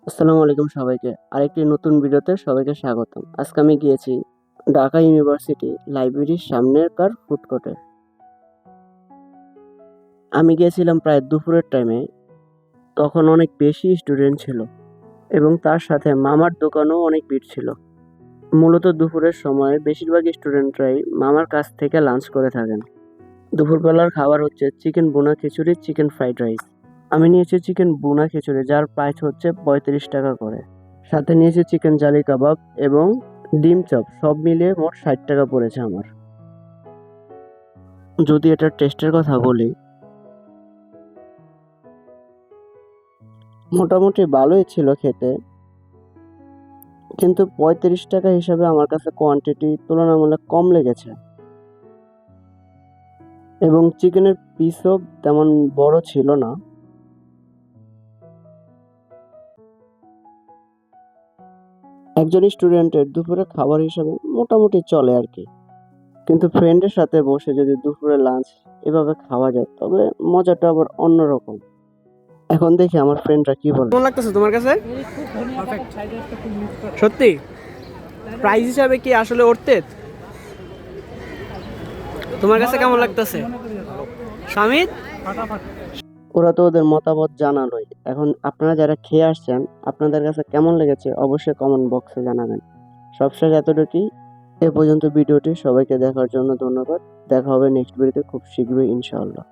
আসসালামু আলাইকুম সবাইকে। আরেকটি নতুন ভিডিওতে সবাইকে স্বাগতম। আজকে আমি গিয়েছি ঢাকা ইউনিভার্সিটি লাইব্রেরির সামনেরকার ফুড কোর্টে। আমি গিয়েছিলাম প্রায় দুপুরের টাইমে। তখন অনেক বেশি স্টুডেন্ট ছিল এবং তার সাথে মামার দোকানও অনেক ভিড় ছিল। মূলত দুপুরের সময় বেশিরভাগ স্টুডেন্টরাই মামার কাছ থেকে লাঞ্চ করে থাকেন। দুপুরবেলার খাবার হচ্ছে চিকেন ভুনা খিচুড়ি, চিকেন ফ্রাইড রাইস। আমি নিয়েছি চিকেন ভুনা খিচুড়ি, যার প্রাইস হচ্ছে 35 টাকা করে। সাথে নিয়েছি চিকেন জালি কাবাব এবং ডিম চপ। সব মিলিয়ে মোট 60 টাকা পড়েছে আমার। যদি এটার টেস্টের কথা বলি, মোটামুটি ভালোই ছিল খেতে, কিন্তু 35 টাকা হিসাবে আমার কাছে কোয়ান্টিটি তুলনামূলক কম লেগেছে এবং চিকেনের পিসও তেমন বড় ছিল না। একজন স্টুডেন্টের দুপুরে খাবার হিসাবে মোটামুটি চলে আর কি, কিন্তু ফ্রেন্ডের সাথে বসে যদি দুপুরে লাঞ্চ এভাবে খাওয়া যায় তবে মজাটা আবার অন্যরকম। এখন দেখি আমার ফ্রেন্ডরা কি বলে। কেমন লাগতেছে তোমার কাছে? সত্যি প্রাইস হিসাবে কি আসলে অর্থ? তোমার কাছে কেমন লাগতেছে শামিদ? ওরা তো ওদের মতামত জানালোই। এখন আপনারা যারা খেয়ে আসছেন, আপনাদের কাছে কেমন লেগেছে অবশ্যই কমেন্ট বক্সে জানাবেন। সবশেষ এতটুকুই। এ পর্যন্ত ভিডিওটি। সবাইকে দেখার জন্য ধন্যবাদ। দেখা হবে নেক্সট ভিডিওতে খুব শীঘ্রই ইনশাআল্লাহ।